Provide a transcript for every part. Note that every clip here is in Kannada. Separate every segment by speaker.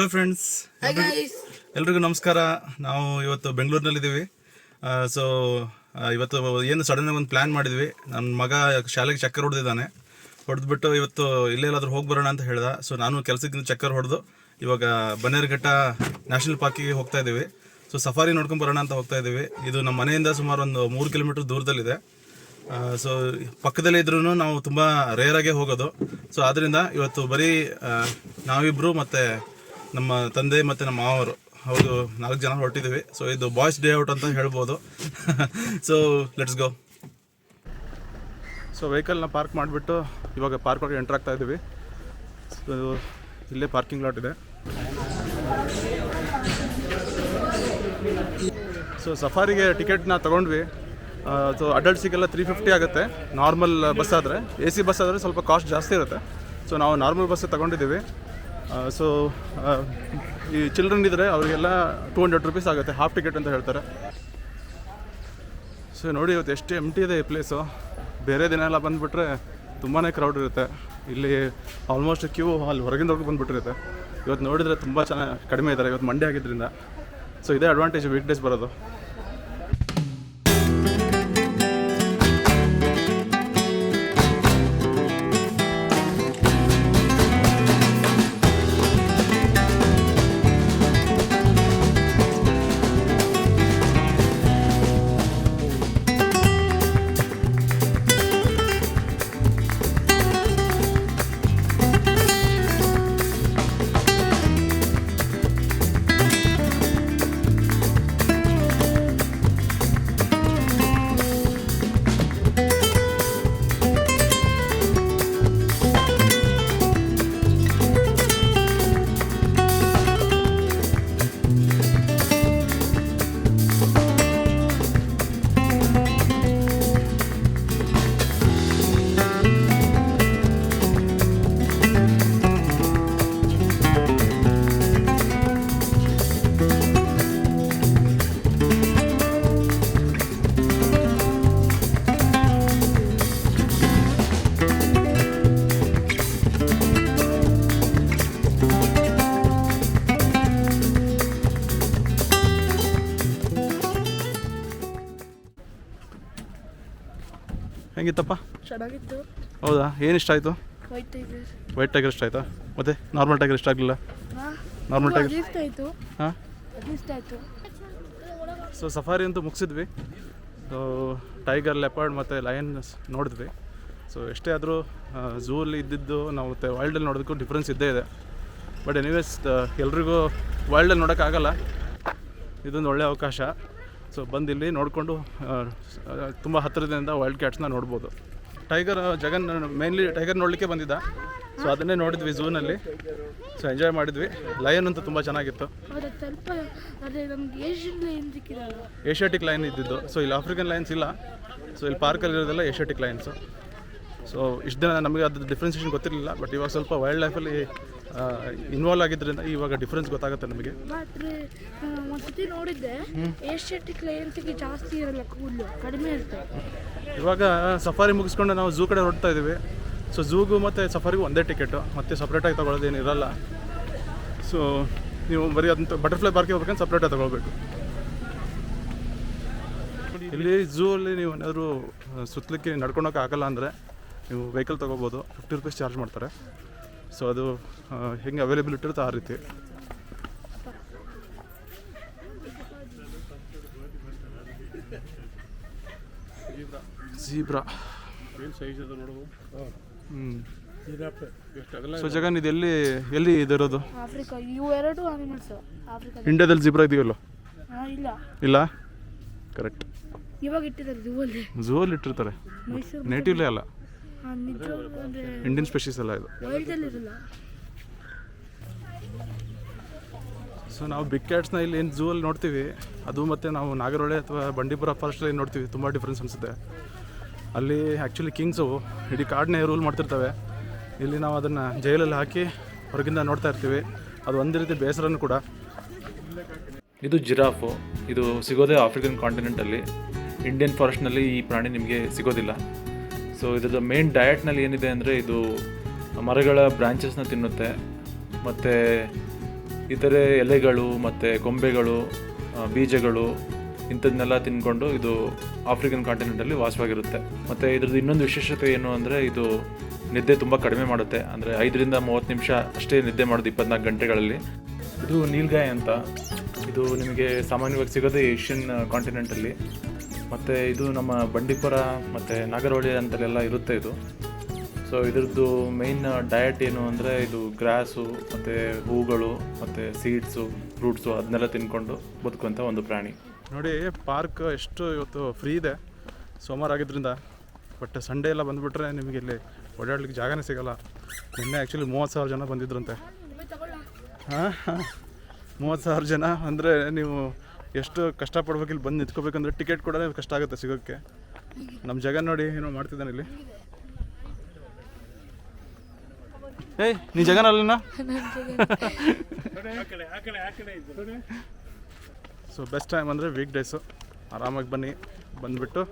Speaker 1: ಹಲೋ ಫ್ರೆಂಡ್ಸ್, ಎಲ್ರಿಗೂ ನಮಸ್ಕಾರ. ನಾವು ಇವತ್ತು ಬೆಂಗಳೂರಿನಲ್ಲಿದ್ದೀವಿ. ಸೊ ಇವತ್ತು ಏನು ಸಡನ್ನಾಗಿ ಒಂದು ಪ್ಲ್ಯಾನ್ ಮಾಡಿದ್ವಿ. ನನ್ನ ಮಗ ಶಾಲೆಗೆ ಚಕ್ಕರ್ ಹೊಡೆದಿದ್ದಾನೆ. ಹೊಡೆದ್ಬಿಟ್ಟು ಇವತ್ತು ಇಲ್ಲೆಲ್ಲಾದ್ರೂ ಹೋಗಿ ಬರೋಣ ಅಂತ ಹೇಳ್ದ. ಸೊ ನಾನು ಕೆಲಸಕ್ಕಿಂತ ಚಕ್ಕರ್ ಹೊಡೆದು ಇವಾಗ ಬನ್ನೇರುಘಟ್ಟ ನ್ಯಾಷನಲ್ ಪಾರ್ಕಿಗೆ ಹೋಗ್ತಾ ಇದ್ದೀವಿ. ಸೊ ಸಫಾರಿ ನೋಡ್ಕೊಂಡು ಬರೋಣ ಅಂತ ಹೋಗ್ತಾ ಇದ್ದೀವಿ. ಇದು ನಮ್ಮ ಮನೆಯಿಂದ ಸುಮಾರು ಒಂದು 3 ಕಿಲೋಮೀಟರ್ ದೂರದಲ್ಲಿದೆ. ಸೊ ಪಕ್ಕದಲ್ಲೇ ಇದ್ರೂ ನಾವು ತುಂಬ ರೇರಾಗೇ ಹೋಗೋದು. ಸೊ ಆದ್ದರಿಂದ ಇವತ್ತು ಬರೀ ನಾವಿಬ್ಬರು ಮತ್ತು ನಮ್ಮ ತಂದೆ ಮತ್ತು ನಮ್ಮ ಮಾವರು, ಹೌದು 4 ಜನ ಹೊರಟಿದ್ದೀವಿ. ಸೊ ಇದು ಬಾಯ್ಸ್ ಡೇ ಔಟ್ ಅಂತ ಹೇಳ್ಬೋದು. So let's go. ಸೊ ವೆಹಿಕಲ್ನ ಪಾರ್ಕ್ ಮಾಡಿಬಿಟ್ಟು ಇವಾಗ ಪಾರ್ಕ್ ಒಳಗೆ ಎಂಟರ್ ಆಗ್ತಾ ಇದ್ದೀವಿ. ಸೊ ಇಲ್ಲೇ ಪಾರ್ಕಿಂಗ್ ಲಾಟ್ ಇದೆ. ಸೊ ಸಫಾರಿಗೆ ಟಿಕೆಟ್ನ ತೊಗೊಂಡ್ವಿ. ಸೊ ಅಡಲ್ಟ್ಸಿಗೆಲ್ಲ 350 ಆಗುತ್ತೆ. ನಾರ್ಮಲ್ ಬಸ್ ಆದರೆ, AC ಬಸ್ ಆದರೆ ಸ್ವಲ್ಪ ಕಾಸ್ಟ್ ಜಾಸ್ತಿ ಇರುತ್ತೆ. ಸೊ ನಾವು ನಾರ್ಮಲ್ ಬಸ್ ತೊಗೊಂಡಿದ್ದೀವಿ. ಸೊ ಈ ಚಿಲ್ಡ್ರನ್ ಇದ್ದರೆ ಅವರಿಗೆಲ್ಲ 200 ರೂಪೀಸ್ ಆಗುತ್ತೆ, ಹಾಫ್ ಟಿಕೆಟ್ ಅಂತ ಹೇಳ್ತಾರೆ. ಸೊ ನೋಡಿ ಇವತ್ತು ಎಷ್ಟು ಎಂಟಿ ಇದೆ ಈ ಪ್ಲೇಸು. ಬೇರೆ ದಿನ ಎಲ್ಲ ಬಂದುಬಿಟ್ರೆ ತುಂಬಾ ಕ್ರೌಡ್ ಇರುತ್ತೆ. ಇಲ್ಲಿ ಆಲ್ಮೋಸ್ಟ್ ಕ್ಯೂ ಅಲ್ಲಿ ಹೊರಗಿಂದವರೆಗೂ ಬಂದುಬಿಟ್ಟಿರುತ್ತೆ. ಇವತ್ತು ನೋಡಿದರೆ ತುಂಬ ಚೆನ್ನಾಗಿ ಕಡಿಮೆ ಇದ್ದಾರೆ, ಇವತ್ತು ಮಂಡೇ ಆಗಿದ್ದರಿಂದ. ಸೊ ಇದೇ ಅಡ್ವಾಂಟೇಜ್ ವೀಕ್ ಡೇಸ್ ಬರೋದು. ಹೆಂಗಿತ್ತಪ್ಪ?
Speaker 2: ಚೆನ್ನಾಗಿತ್ತು.
Speaker 1: ಹೌದಾ? ಏನು ಇಷ್ಟ ಆಯಿತು? ವೈಟ್ ಟೈಗರ್ ಇಷ್ಟ ಆಯಿತಾ? ಮತ್ತು ನಾರ್ಮಲ್ ಟೈಗರ್ ಇಷ್ಟ ಆಗಲಿಲ್ಲ? ನಾರ್ಮಲ್ ಟೈಗರ್
Speaker 2: ಇಷ್ಟ ಆಯಿತು.
Speaker 1: ಹಾಂ,
Speaker 2: ಇಷ್ಟ ಆಯಿತು.
Speaker 1: ಸೊ ಸಫಾರಿ ಅಂತೂ ಮುಗಿಸಿದ್ವಿ. ಸೊ ಟೈಗರ್, ಲೆಪರ್ಡ್ ಮತ್ತು ಲಯನ್ಸ್ ನೋಡಿದ್ವಿ. ಸೊ ಎಷ್ಟೇ ಆದರೂ ಝೂಲ್ಲಿ ಇದ್ದಿದ್ದು ನಾವು ಮತ್ತು ವೈಲ್ಡಲ್ಲಿ ನೋಡೋದಕ್ಕೂ ಡಿಫ್ರೆನ್ಸ್ ಇದ್ದೇ ಇದೆ. ಬಟ್ ಎನಿವೇಸ್ ಎಲ್ರಿಗೂ ವೈಲ್ಡಲ್ಲಿ ನೋಡೋಕ್ಕಾಗಲ್ಲ. ಇದೊಂದು ಒಳ್ಳೆಯ ಅವಕಾಶ. ಸೊ ಬಂದು ಇಲ್ಲಿ ನೋಡಿಕೊಂಡು ತುಂಬ ಹತ್ತಿರದಿಂದ ವೈಲ್ಡ್ ಕ್ಯಾಟ್ಸ್ನ ನೋಡ್ಬೋದು. ಟೈಗರ್ ಜಗನ್ ಮೇನ್ಲಿ ಟೈಗರ್ ನೋಡಲಿಕ್ಕೆ ಬಂದಿದ್ದ. ಸೊ ಅದನ್ನೇ ನೋಡಿದ್ವಿ ಝೂನಲ್ಲಿ. ಸೊ ಎಂಜಾಯ್ ಮಾಡಿದ್ವಿ. ಲಯನ್ ಅಂತೂ ತುಂಬ ಚೆನ್ನಾಗಿತ್ತು. ಏಷ್ಯಾಟಿಕ್ ಲೈನ್ ಇದ್ದಿದ್ದು. ಸೊ ಇಲ್ಲಿ ಆಫ್ರಿಕನ್ ಲೈನ್ಸ್ ಇಲ್ಲ. ಸೊ ಇಲ್ಲಿ ಪಾರ್ಕಲ್ಲಿರೋದೆಲ್ಲ ಏಷ್ಯಾಟಿಕ್ ಲೈನ್ಸು. ಸೊ ಇಷ್ಟು ದಿನ ನಮಗೆ ಅದ್ರ ಡಿಫ್ರೆನ್ಸಿಯೇಷನ್ ಗೊತ್ತಿರಲಿಲ್ಲ. ಬಟ್ ಇವಾಗ ಸ್ವಲ್ಪ ವೈಲ್ಡ್ ಲೈಫಲ್ಲಿ ಇನ್ವಾಲ್ವ್ ಆಗಿದ್ದರಿಂದ ಇವಾಗ ಡಿಫ್ರೆನ್ಸ್ ಗೊತ್ತಾಗುತ್ತೆ ನಮಗೆ.
Speaker 2: ಒಂದ್ಸತಿ ನೋಡಿದ್ದೆ, ಏಷ್ಯಾಟಿಕ್ ಲೈನ್ಸ್ಗೆ ಜಾಸ್ತಿ ಇರಲ್ಲ, ಕೂದಲು ಕಡಿಮೆ ಇರುತ್ತೆ.
Speaker 1: ಇವಾಗ ಸಫಾರಿ ಮುಗಿಸ್ಕೊಂಡು ನಾವು ಝೂ ಕಡೆ ಹೊರಡ್ತಾ ಇದ್ದೀವಿ. ಸೊ ಝೂಗೂ ಮತ್ತು ಸಫಾರಿಗೂ ಒಂದೇ ಟಿಕೆಟು, ಮತ್ತು ಸಪ್ರೇಟಾಗಿ ತೊಗೊಳ್ಳೋದೇನು ಇರಲ್ಲ. ಸೊ ನೀವು ಬರೀ ಅದಂತ ಬಟರ್ಫ್ಲೈ ಪಾರ್ಕಿಗೆ ಹೋಗ್ಬೇಕಂತ ಸಪ್ರೇಟಾಗಿ ತೊಗೊಳ್ಬೇಕು. ಇಲ್ಲಿ ಝೂ ಅಲ್ಲಿ ನೀವು ಏನಾದರೂ ಸುತ್ತಲಿಕ್ಕೆ ನಡ್ಕೊಂಡೋಕೆ ಆಗಲ್ಲ ಅಂದರೆ ನೀವು ವೆಹಿಕಲ್ ತೊಗೋಬೋದು. 50 ರೂಪೀಸ್ ಚಾರ್ಜ್ ಮಾಡ್ತಾರೆ. ಸೊ ಅದು ಹೆಂಗೆ ಅವೈಲೇಬಿಲಿಟಿ ಇರುತ್ತೆ ಆ ರೀತಿ. ಜೀಬ್ರಾ ಸೊ ಜಗನ್ ಇದು ಎಲ್ಲಿ ಇದಿರೋದು?
Speaker 2: ಆಫ್ರಿಕಾ. ಇವು ಎರಡು ಅನಿಮಲ್ಸ್ ಆಫ್ರಿಕಾ.
Speaker 1: ಇಂಡಿಯಾದಲ್ಲಿ ಜೀಬ್ರಾ ಇದೆಯಲ್ಲ? ಇಲ್ಲ, ಕರೆಕ್ಟ್.
Speaker 2: ಇವಾಗ ಇಟ್ಟಿದ್ದಾರೆ
Speaker 1: ಝೂವಲ್ಲಿ ಇಟ್ಟಿರ್ತಾರೆ. ನೇಟಿವ್ಲೇ ಅಲ್ಲ, ಇಂಡಿಯನ್ ಸ್ಪೆಷೀಸ್ ಎಲ್ಲ ಇದು. ಸೊ ನಾವು ಬಿಗ್ ಕ್ಯಾಟ್ಸ್ನ ಇಲ್ಲಿ ಏನು ಝೂವಲ್ಲಿ ನೋಡ್ತೀವಿ, ಅದು ಮತ್ತು ನಾವು ನಾಗರಹೊಳೆ ಅಥವಾ ಬಂಡೀಪುರ ಫಾರೆಸ್ಟಲ್ಲಿ ನೋಡ್ತೀವಿ, ತುಂಬ ಡಿಫ್ರೆನ್ಸ್ ಅನಿಸುತ್ತೆ. ಅಲ್ಲಿ ಆ್ಯಕ್ಚುಲಿ ಕಿಂಗ್ಸು ಇಡೀ ಕಾಡನ್ನೇ ರೂಲ್ ಮಾಡ್ತಿರ್ತವೆ. ಇಲ್ಲಿ ನಾವು ಅದನ್ನು ಜೈಲಲ್ಲಿ ಹಾಕಿ ಹೊರಗಿಂದ ನೋಡ್ತಾ ಇರ್ತೀವಿ. ಅದು ಒಂದು ರೀತಿ ಬೇಸರನೂ ಕೂಡ.
Speaker 3: ಇದು ಜಿರಾಫು. ಇದು ಸಿಗೋದೇ ಆಫ್ರಿಕನ್ ಕಾಂಟಿನೆಂಟಲ್ಲಿ. ಇಂಡಿಯನ್ ಫಾರೆಸ್ಟ್ನಲ್ಲಿ ಈ ಪ್ರಾಣಿ ನಿಮಗೆ ಸಿಗೋದಿಲ್ಲ. ಸೊ ಇದ್ರದ್ದು ಮೇನ್ ಡಯಟ್ನಲ್ಲಿ ಏನಿದೆ ಅಂದರೆ ಇದು ಮರಗಳ ಬ್ರಾಂಚಸ್ನ ತಿನ್ನುತ್ತೆ ಮತ್ತು ಇತರೆ ಎಲೆಗಳು ಮತ್ತು ಕೊಂಬೆಗಳು, ಬೀಜಗಳು ಇಂಥದ್ದನ್ನೆಲ್ಲ ತಿಂದ್ಕೊಂಡು ಇದು ಆಫ್ರಿಕನ್ ಕಾಂಟಿನೆಂಟಲ್ಲಿ ವಾಸವಾಗಿರುತ್ತೆ. ಮತ್ತು ಇದ್ರದ್ದು ಇನ್ನೊಂದು ವಿಶೇಷತೆ ಏನು ಅಂದರೆ ಇದು ನಿದ್ದೆ ತುಂಬ ಕಡಿಮೆ ಮಾಡುತ್ತೆ. ಅಂದರೆ 5ರಿಂದ 30 ನಿಮಿಷ ಅಷ್ಟೇ ನಿದ್ದೆ ಮಾಡೋದು 24 ಗಂಟೆಗಳಲ್ಲಿ. ಇದು ನೀಲ್ಗಾಯ್ ಅಂತ. ಇದು ನಿಮಗೆ ಸಾಮಾನ್ಯವಾಗಿ ಸಿಗೋದೇ ಏಷ್ಯನ್ ಕಾಂಟಿನೆಂಟಲ್ಲಿ. ಮತ್ತು ಇದು ನಮ್ಮ ಬಂಡೀಪುರ ಮತ್ತು ನಾಗರಹೊಳೆ ಅಂತಲ್ಲೆಲ್ಲ ಇರುತ್ತೆ ಇದು. ಸೊ ಇದ್ರದ್ದು ಮೇಯ್ನ್ ಡಯಟ್ ಏನು ಅಂದರೆ ಇದು ಗ್ರಾಸು ಮತ್ತು ಹೂಗಳು ಮತ್ತು ಸೀಡ್ಸು, ಫ್ರೂಟ್ಸು ಅದನ್ನೆಲ್ಲ ತಿಂದ್ಕೊಂಡು ಬದುಕುವಂಥ ಒಂದು ಪ್ರಾಣಿ.
Speaker 1: ನೋಡಿ ಪಾರ್ಕ್ ಎಷ್ಟು ಇವತ್ತು ಫ್ರೀ ಇದೆ, ಸೋಮವಾರ ಆಗಿದ್ದರಿಂದ. ಬಟ್ ಸಂಡೇ ಎಲ್ಲ ಬಂದುಬಿಟ್ರೆ ನಿಮಗೆ ಇಲ್ಲಿ ಓಡಾಡ್ಲಿಕ್ಕೆ ಜಾಗನೇ ಸಿಗೋಲ್ಲ. ನಿನ್ನೆ ಆ್ಯಕ್ಚುಲಿ 30,000 ಜನ ಬಂದಿದ್ರಂತೆ. ಹಾಂ 30,000 ಜನ ಅಂದರೆ ನೀವು ಎಷ್ಟು ಕಷ್ಟಪಡ್ಬೇಕು ಇಲ್ಲಿ ಬಂದು ನಿಂತ್ಕೋಬೇಕಂದ್ರೆ. ಟಿಕೆಟ್ ಕೂಡ ಕಷ್ಟ ಆಗುತ್ತೆ ಸಿಗೋಕ್ಕೆ. ನಮ್ಮ ಜಗನ್ ನೋಡಿ ಏನೋ ಮಾಡ್ತಿದ್ದಾನೆ ಇಲ್ಲಿ. ಏಯ್ ನೀ ಜಗನ್ ಅಲ್ಲನ? ಸೊ ಬೆಸ್ಟ್ ಟೈಮ್ ಅಂದರೆ ವೀಕ್ ಡೇಸು. ಆರಾಮಾಗಿ ಬನ್ನಿ, ಬಂದುಬಿಟ್ಟು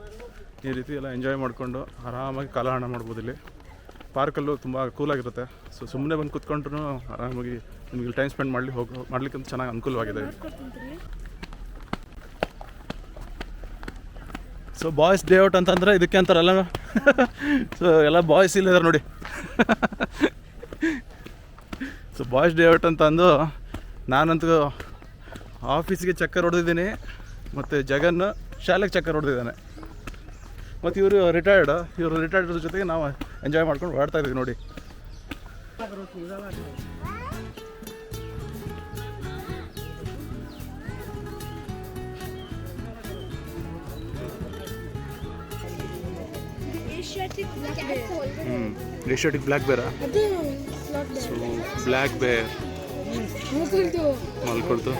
Speaker 1: ಈ ರೀತಿ ಎಲ್ಲ ಎಂಜಾಯ್ ಮಾಡಿಕೊಂಡು ಆರಾಮಾಗಿ ಕಾಲಹರಣ ಮಾಡ್ಬೋದು. ಇಲ್ಲಿ ಪಾರ್ಕಲ್ಲೂ ತುಂಬ ಕೂಲಾಗಿರುತ್ತೆ. ಸೊ ಸುಮ್ಮನೆ ಬಂದು ಕೂತ್ಕೊಂಡ್ರು ಆರಾಮಾಗಿ ನಿಮಗೆ ಟೈಮ್ ಸ್ಪೆಂಡ್ ಮಾಡ್ಲಿಕ್ಕೆ ಚೆನ್ನಾಗಿ ಅನುಕೂಲವಾಗಿದೆ. ಸೊ ಬಾಯ್ಸ್ ಡೇ ಔಟ್ ಅಂತಂದರೆ ಇದಕ್ಕೆ ಅಂತಾರಲ್ಲ. ಸೊ ಎಲ್ಲ ಬಾಯ್ಸ್ ಇಲ್ಲಿದ್ದಾರೆ ನೋಡಿ. ಸೊ ಬಾಯ್ಸ್ ಡೇ ಔಟ್ ಅಂತ ಅಂದು ನಾನಂತೂ ಆಫೀಸಿಗೆ ಚಕ್ಕರ್ ಹೊಡೆದಿದ್ದೀನಿ, ಮತ್ತು ಜಗನ್ ಶಾಲೆಗೆ ಚಕ್ಕರ್ ಹೊಡೆದಿದ್ದಾನೆ. ಮತ್ತು ಇವರು ರಿಟೈರ್ಡ್ ಜೊತೆಗೆ ನಾವು ಎಂಜಾಯ್ ಮಾಡ್ಕೊಂಡು ಓಡ್ತಾ ಇದ್ದೀವಿ ನೋಡಿ. Asiatic black Khera? So black ಬೇರ್ ಮಲ್ಕೊಳ್ತು.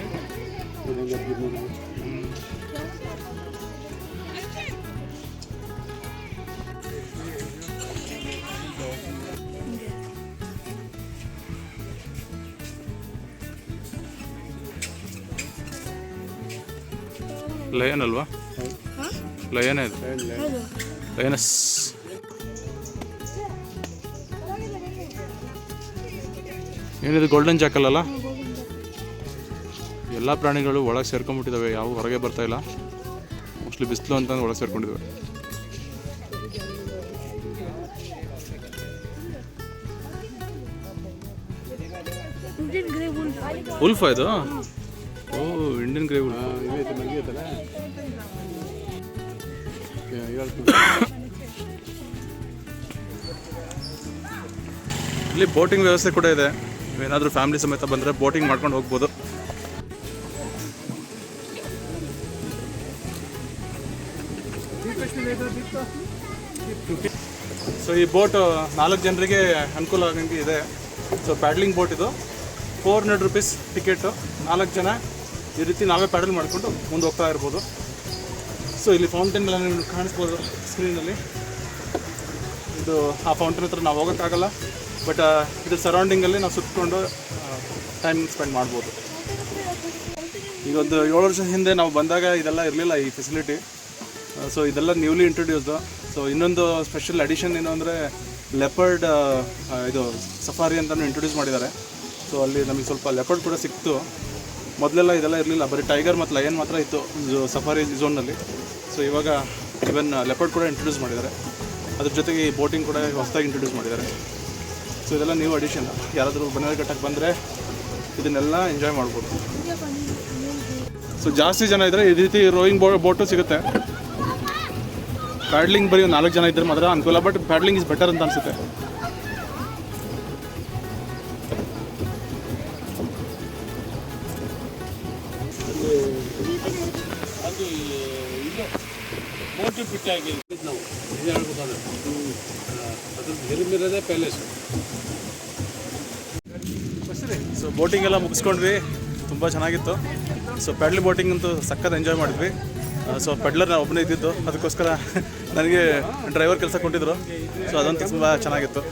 Speaker 1: ಲಯನ್ ಅಲ್ವಾ? ಲಯನ್ ಇದು, ಲಯನಸ್. ಏನಿದು ಗೋಲ್ಡನ್ ಜಾಕಲ್ ಅಲ್ಲ? ಎಲ್ಲ ಪ್ರಾಣಿಗಳು ಒಳಗೆ ಸೇರ್ಕೊಂಡ್ಬಿಟ್ಟಿದ್ದಾವೆ, ಯಾವ ಹೊರಗೆ ಬರ್ತಾ ಇಲ್ಲ. ಮೋಸ್ಟ್ಲಿ ಬಿಸಿಲು ಅಂತಂದು ಒಳಗೆ ಸೇರ್ಕೊಂಡಿದ್ದಾವೆ. ಉಲ್ಫ ಇದು? ಓ ಇಂಡಿಯನ್ ಗ್ರೇ ಉಲ್ಫ್. ಇಲ್ಲಿ ಬೋಟಿಂಗ್ ವ್ಯವಸ್ಥೆ ಕೂಡ ಇದೆ. ಏನಾದರೂ ಫ್ಯಾಮಿಲಿ ಸಮೇತ ಬಂದರೆ ಬೋಟಿಂಗ್ ಮಾಡ್ಕೊಂಡು ಹೋಗ್ಬೋದು. ಸೊ ಈ ಬೋಟ್ 4 ಜನರಿಗೆ ಅನುಕೂಲ ಆಗಂಗೆ ಇದೆ. ಸೊ ಪ್ಯಾಡ್ಲಿಂಗ್ ಬೋಟ್ ಇದು. 400 ರೂಪೀಸ್ ಟಿಕೆಟು. 4 ಜನ ಈ ರೀತಿ ನಾವೇ ಪ್ಯಾಡಲ್ ಮಾಡಿಕೊಂಡು ಮುಂದೆ ಹೋಗ್ತಾ ಇರ್ಬೋದು. ಸೊ ಇಲ್ಲಿ ಫೌಂಟೇನ್ ಎಲ್ಲ ನೀವು ಕಾಣಿಸ್ಬೋದು ಸ್ಕ್ರೀನಲ್ಲಿ. ಇದು ಆ ಫೌಂಟೇನ್ ಹತ್ರ ನಾವು ಹೋಗೋಕ್ಕಾಗಲ್ಲ, ಬಟ್ ಇದ್ರ ಸರೌಂಡಿಂಗಲ್ಲಿ ನಾವು ಸುತ್ತಕೊಂಡು ಟೈಮ್ ಸ್ಪೆಂಡ್ ಮಾಡ್ಬೋದು. ಈಗ ಒಂದು 7 ವರ್ಷ ಹಿಂದೆ ನಾವು ಬಂದಾಗ ಇದೆಲ್ಲ ಇರಲಿಲ್ಲ, ಈ ಫೆಸಿಲಿಟಿ. ಸೊ ಇದೆಲ್ಲ ನ್ಯೂಲಿ ಇಂಟ್ರೊಡ್ಯೂಸ್ಡು. ಸೊ ಇನ್ನೊಂದು ಸ್ಪೆಷಲ್ ಅಡಿಷನ್ ಏನು ಅಂದರೆ ಲೆಪರ್ಡ್ ಇದು ಸಫಾರಿ ಅಂತಲೂ ಇಂಟ್ರೊಡ್ಯೂಸ್ ಮಾಡಿದ್ದಾರೆ. ಸೊ ಅಲ್ಲಿ ನಮಗೆ ಸ್ವಲ್ಪ ಲೆಪರ್ಡ್ ಕೂಡ ಸಿಕ್ತು. ಮೊದಲೆಲ್ಲ ಇದೆಲ್ಲ ಇರಲಿಲ್ಲ, ಬರೀ ಟೈಗರ್ ಮತ್ತು ಲಯನ್ ಮಾತ್ರ ಇತ್ತು ಸಫಾರಿ ಝೋನಲ್ಲಿ. ಸೊ ಇವಾಗ ಇವನ್ ಲೆಪರ್ಡ್ ಕೂಡ ಇಂಟ್ರೊಡ್ಯೂಸ್ ಮಾಡಿದ್ದಾರೆ. ಅದ್ರ ಜೊತೆಗೆ ಈ ಬೋಟಿಂಗ್ ಕೂಡ ಹೊಸದಾಗಿ ಇಂಟ್ರೊಡ್ಯೂಸ್ ಮಾಡಿದ್ದಾರೆ. ಸೊ ಇದೆಲ್ಲ ನ್ಯೂ ಅಡಿಷನ್. ಯಾರಾದರೂ ಬನ್ನೇರುಘಟ್ಟಕ್ಕೆ ಬಂದರೆ ಇದನ್ನೆಲ್ಲ ಎಂಜಾಯ್ ಮಾಡ್ಬೋದು. ಸೊ ಜಾಸ್ತಿ ಜನ ಇದ್ದರೆ ಈ ರೀತಿ ರೋಯಿಂಗ್ ಬೋಟು ಸಿಗುತ್ತೆ. ಪ್ಯಾಡ್ಲಿಂಗ್ ಬರೀ 4 ಜನ ಇದ್ದರೆ ಮಾತ್ರ ಅನುಕೂಲ, ಬಟ್ ಪ್ಯಾಡ್ಲಿಂಗ್ ಇಸ್ ಬೆಟರ್ ಅಂತ ಅನಿಸುತ್ತೆ. ಸೊ ಬೋಟಿಂಗ್ ಎಲ್ಲ ಮುಗಿಸ್ಕೊಂಡ್ವಿ, ತುಂಬ ಚೆನ್ನಾಗಿತ್ತು. ಸೊ ಪ್ಯಾಡ್ಲಿ ಬೋಟಿಂಗ್ ಅಂತೂ ಸಖತ್ ಎಂಜಾಯ್ ಮಾಡಿದ್ವಿ. ಸೊ ಪೆಡ್ಲರ್ ನಾನು ಒಬ್ಬನೇ ಇದ್ದಿದ್ದು, ಅದಕ್ಕೋಸ್ಕರ ನನಗೆ ಡ್ರೈವರ್ ಕೆಲಸ ಕೊಟ್ಟಿದ್ರು. ಸೊ ಅದಂತೂ ತುಂಬ ಚೆನ್ನಾಗಿತ್ತು.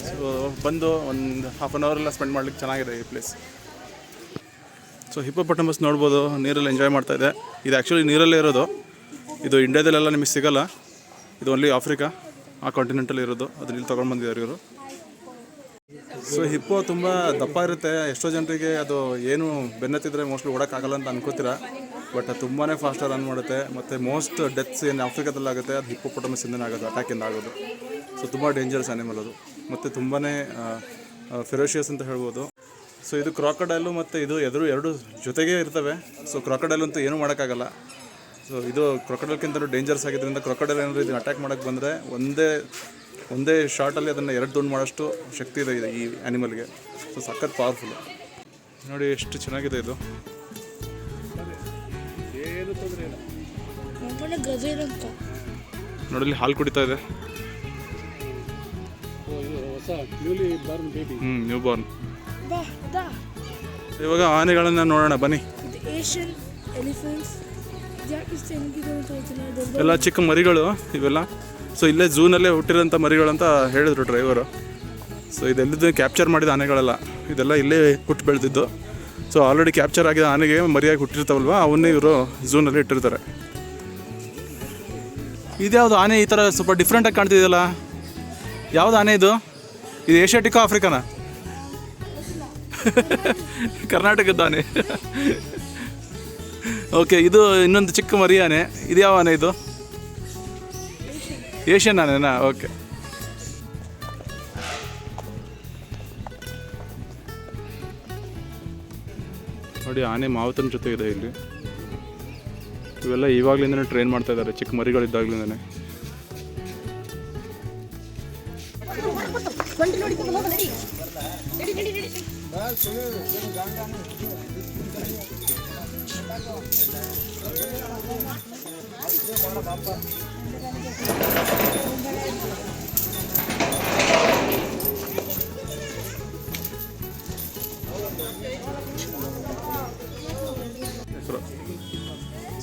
Speaker 1: ಸೊ ಬಂದು ಒಂದು ಹಾಫ್ ಆನ್ ಅವರ್ ಎಲ್ಲ ಸ್ಪೆಂಡ್ ಮಾಡ್ಲಿಕ್ಕೆ ಚೆನ್ನಾಗಿದೆ ಈ ಪ್ಲೇಸ್. ಸೊ ಹಿಪ್ಪೋಪೊಟಮಸ್ ನೋಡ್ಬೋದು, ನೀರಲ್ಲಿ ಎಂಜಾಯ್ ಮಾಡ್ತಾಯಿದೆ. ಇದು ಆ್ಯಕ್ಚುಲಿ ನೀರಲ್ಲೇ ಇರೋದು. ಇದು ಇಂಡಿಯಾದಲ್ಲೆಲ್ಲ ನಿಮಗೆ ಸಿಗೋಲ್ಲ, ಇದು ಓನ್ಲಿ ಆಫ್ರಿಕಾ ಆ ಕಾಂಟಿನೆಂಟಲ್ಲಿ ಇರೋದು. ಅದನ್ನ ಇಲ್ಲಿ ತೊಗೊಂಡು ಬಂದಿದ್ದಾರೆ ಇವರು. ಸೊ ಹಿಪ್ಪೋ ತುಂಬ ದಪ್ಪ ಇರುತ್ತೆ. ಎಷ್ಟೋ ಜನರಿಗೆ ಅದು ಏನು ಬೆನ್ನತ್ತಿದ್ರೆ ಮೋಸ್ಟ್ಲಿ ಓಡೋಕ್ಕಾಗಲ್ಲ ಅಂತ ಅನ್ಕೋತೀರಾ, ಬಟ್ ಅದು ತುಂಬಾ ಫಾಸ್ಟ್ ರನ್ ಮಾಡುತ್ತೆ. ಮತ್ತು ಮೋಸ್ಟ್ ಡೆತ್ಸ್ ಏನು ಆಫ್ರಿಕಾದಲ್ಲಿ ಆಗುತ್ತೆ ಅದು ಹಿಪ್ಪೋಪೊಟಮಸ್ಸಿಂದನೇ ಆಗೋದು, ಅಟ್ಯಾಕಿಂದ ಆಗೋದು. ಸೊ ತುಂಬ ಡೇಂಜರಸ್ ಆ್ಯನಿಮಲ್ ಅದು, ಮತ್ತು ತುಂಬಾ ಫೆರೋಷಿಯಸ್ ಅಂತ ಹೇಳ್ಬೋದು. ಸೊ ಇದು ಕ್ರಾಕೊಡೈಲು ಮತ್ತು ಇದು ಎರಡು ಜೊತೆಗೇ ಇರ್ತವೆ. ಸೊ ಕ್ರಾಕೊಡೈಲ್ ಅಂತೂ ಏನೂ ಮಾಡೋಕ್ಕಾಗಲ್ಲ. ಸೊ ಇದು ಕ್ರಾಕೊಡೈಲ್ಗಿಂತಲೂ ಡೇಂಜರಸ್ ಆಗಿದ್ದರಿಂದ ಕ್ರಾಕೊಡೈಲ್ ಏನಾದರೂ ಇದನ್ನು ಅಟ್ಯಾಕ್ ಮಾಡೋಕ್ಕೆ ಬಂದರೆ ಒಂದೇ ಶಾರ್ಟಲ್ಲಿ ಅದನ್ನು 2 ತುಂಡು ಮಾಡೋಷ್ಟು ಶಕ್ತಿ ಇದೆ ಈ ಆ್ಯನಿಮಲ್ಗೆ. ಸೊ ಸಖತ್ ಪವರ್ಫುಲ್ಲು. ನೋಡಿ ಎಷ್ಟು ಚೆನ್ನಾಗಿದೆ ಇದು. ನೋಡಿ ಇಲ್ಲಿ ಹಾಲು ಕುಡಿತಾ ಇದೆ. New Born. ಇವಾಗ ಆನೆಗಳನ್ನು ನೋಡೋಣ ಬನ್ನಿ. ಎಲ್ಲ ಚಿಕ್ಕ ಮರಿಗಳು ಇವೆಲ್ಲ. ಸೊ ಇಲ್ಲೇ ಝೂನಲ್ಲೇ ಹುಟ್ಟಿರೋಂಥ ಮರಿಗಳು ಅಂತ ಹೇಳಿದ್ರು ಡ್ರೈವರು. ಸೊ ಇದೆಲ್ಲಿದ್ದು ಕ್ಯಾಪ್ಚರ್ ಮಾಡಿದ ಆನೆಗಳೆಲ್ಲ, ಇದೆಲ್ಲ ಇಲ್ಲೇ ಹುಟ್ಟು ಬೆಳೆದಿದ್ದು. ಸೊ ಆಲ್ರೆಡಿ ಕ್ಯಾಪ್ಚರ್ ಆಗಿದ ಆನೆಗೆ ಮರಿಯಾಗಿ ಹುಟ್ಟಿರ್ತಾವಲ್ವ, ಅವನ್ನೇ ಇವರು ಝೂನಲ್ಲಿ ಇಟ್ಟಿರ್ತಾರೆ. ಇದ್ಯಾವುದು ಆನೆ ಈ ಥರ ಸ್ವಲ್ಪ ಡಿಫ್ರೆಂಟಾಗಿ ಕಾಣ್ತಿದೆಯಲ್ಲ, ಯಾವುದು ಆನೆ ಇದು? ಇದು ಏಷ್ಯಾಟಿಕಾ ಆಫ್ರಿಕಾನ? ಕರ್ನಾಟಕದ ಆನೆ. ಓಕೆ, ಇದು ಇನ್ನೊಂದು ಚಿಕ್ಕ ಮರಿ ಆನೆ. ಇದು ಯಾವ ಆನೆ ಇದು? ಏಷ್ಯನ್ ಆನೆನಾ? ಓಕೆ. ನೋಡಿ ಆನೆ ಮಾವುತನ ಜೊತೆ ಇದೆ ಇಲ್ಲಿ. ಇವೆಲ್ಲ ಇವಾಗಲಿಂದನೇ ಟ್ರೈನ್ ಮಾಡ್ತಾ ಇದ್ದಾರೆ, ಚಿಕ್ಕ ಮರಿಗಳಿದ್ದಾಗಲಿಂದನೇ.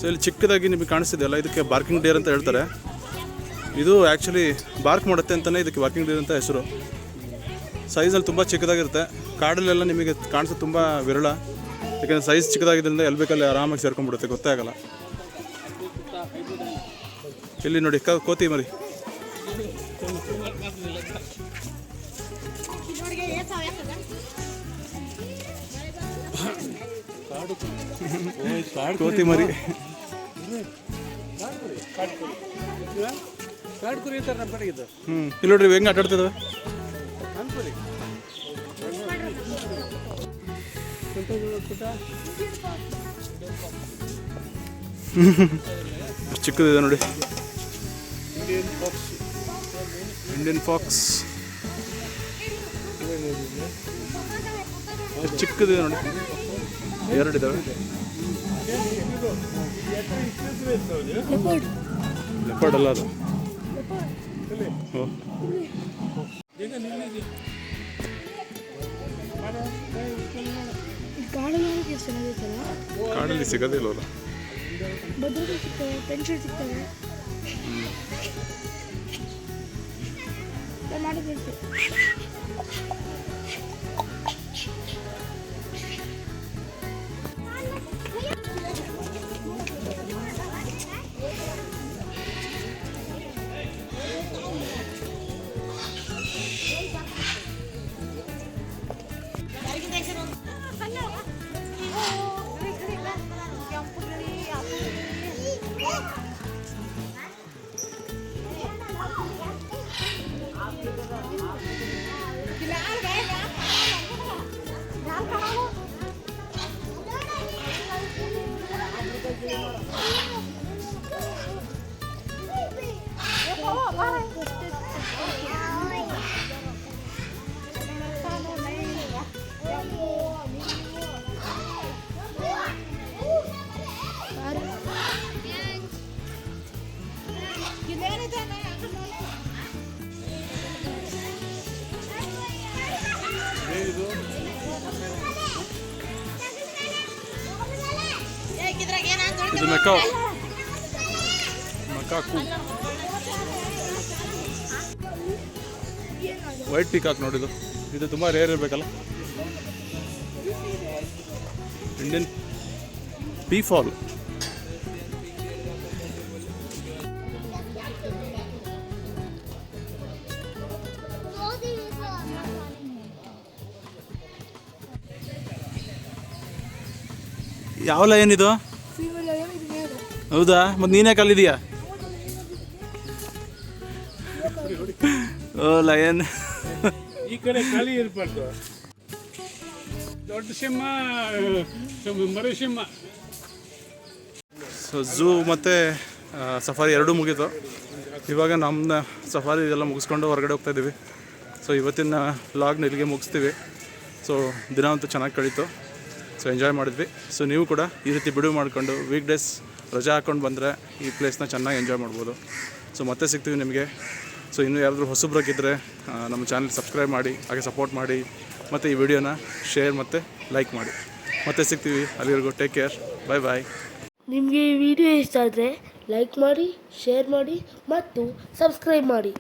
Speaker 1: ಸೊ ಇಲ್ಲಿ ಚಿಕ್ಕದಾಗಿ ನಿಮಗೆ ಕಾಣಿಸ್ತಿದೆಯಲ್ಲ, ಇದಕ್ಕೆ ಬಾರ್ಕಿಂಗ್ ಡೇರ್ ಅಂತ ಹೇಳ್ತಾರೆ. ಇದು ಆ್ಯಕ್ಚುಲಿ ಬಾರ್ಕ್ ಮಾಡುತ್ತೆ ಅಂತಲೇ ಇದಕ್ಕೆ ಬಾರ್ಕಿಂಗ್ ಡೇರ್ ಅಂತ ಹೆಸರು. ಸೈಜಲ್ಲಿ ತುಂಬ ಚಿಕ್ಕದಾಗಿರುತ್ತೆ. ಕಾಡಲ್ಲೆಲ್ಲ ನಿಮಗೆ ಕಾಣಿಸೋದು ತುಂಬ ವಿರಳ, ಯಾಕೆಂದರೆ ಸೈಜ್ ಚಿಕ್ಕದಾಗಿದ್ದರಿಂದ ಎಲ್ಲಿ ಬೇಕಲ್ಲಿ ಆರಾಮಾಗಿ ಸೇರ್ಕೊಂಡ್ಬಿಡುತ್ತೆ, ಗೊತ್ತೇ ಆಗಲ್ಲ. ಇಲ್ಲಿ ನೋಡಿ ಕೋತಿ ಮರಿ. ಕೋತಿ ಮರಿ. ಇಲ್ಲಿ ನೋಡ್ರಿ ಹೆಂಗೆ ಆಟಾಡ್ತಿದ್ದಾವೆ. ಚಿಕ್ಕದಿದೆ ನೋಡಿ, ಇಂಡಿಯನ್ ಫಾಕ್ಸ್. ಚಿಕ್ಕದಿದೆ ನೋಡಿ, 2 ಇದ್ದಾವೆ. ಲೆಪರ್ಡ್ ಅಲ್ಲ ಅದು. ಕಾಡಲ್ಲಿ ಸಿಗೋದಿಲ್ಲವಲ್ಲ.
Speaker 2: ಭದ್ರತೆ ಸಿಗ್ತವೆ, ಪೆನ್ಷನ್ ಸಿಗ್ತವೆ. ಮಾಡಿದಂತೆ
Speaker 1: ಇದು ಮೆಕಾಕು. ವೈಟ್ ಪಿಕಾಕ್ ನೋಡಿದ್ದು, ಇದು ತುಂಬ ರೇರ್ ಇರಬೇಕಲ್ಲ. ಇಂಡಿಯನ್ ಪೀಫಾಲ್. ಯಾವ ಲಯನ್ ಇದು?
Speaker 2: ಫೀಮೇಲ್ ಲಯನ್ ಇದು ಮೇಲ್.
Speaker 1: ಹೌದಾ? ಮತ್ತು ನೀನೇ ಕಲ್ಲಿದೀಯಾ? ಓ ಲಯನ್.
Speaker 4: ಈ ಕಡೆ ಖಾಲಿ ಇರಬಾರ್ದು. ದೊಡ್ಡ ಸಿಂಹ ಮರಸಿಂಹ.
Speaker 1: ಸೊ ಝೂ ಮತ್ತು ಸಫಾರಿ ಎರಡೂ ಮುಗೀತು. ಇವಾಗ ನಮ್ಮ ಸಫಾರಿ ಇದೆಲ್ಲ ಮುಗಿಸ್ಕೊಂಡು ಹೊರಗಡೆ ಹೋಗ್ತಾ ಇದ್ದೀವಿ. ಸೊ ಇವತ್ತಿನ ವ್ಲಾಗ್ನ ಇಲ್ಲಿಗೆ ಮುಗಿಸ್ತೀವಿ. ಸೊ ದಿನ ಅಂತೂ ಚೆನ್ನಾಗಿ ಕಳೀತು. ಸೊ ಎಂಜಾಯ್ ಮಾಡಿದ್ವಿ. ಸೊ ನೀವು ಕೂಡ ಈ ರೀತಿ ಬಿಡುವು ಮಾಡಿಕೊಂಡು ವೀಕ್ ಡೇಸ್ ರಜಾ ಹಾಕ್ಕೊಂಡು ಬಂದರೆ ಈ ಪ್ಲೇಸ್ನ ಚೆನ್ನಾಗಿ ಎಂಜಾಯ್ ಮಾಡ್ಬೋದು. ಸೊ ಮತ್ತೆ ಸಿಗ್ತೀವಿ ನಿಮಗೆ. ಸೊ ಇನ್ನೂ ಯಾರಾದರೂ ಹೊಸಬ್ರಾಗಿದ್ದರೆ ನಮ್ಮ ಚಾನಲ್ ಸಬ್ಸ್ಕ್ರೈಬ್ ಮಾಡಿ, ಹಾಗೆ ಸಪೋರ್ಟ್ ಮಾಡಿ, ಮತ್ತು ಈ ವಿಡಿಯೋನ ಶೇರ್ ಮತ್ತು ಲೈಕ್ ಮಾಡಿ. ಮತ್ತೆ ಸಿಗ್ತೀವಿ. ಅಲ್ಲಿವರೆಗೂ ಟೇಕ್ ಕೇರ್. ಬಾಯ್ ಬಾಯ್.
Speaker 2: ನಿಮಗೆ ಈ ವಿಡಿಯೋ ಇಷ್ಟ ಆದರೆ ಲೈಕ್ ಮಾಡಿ, ಶೇರ್ ಮಾಡಿ ಮತ್ತು ಸಬ್ಸ್ಕ್ರೈಬ್ ಮಾಡಿ.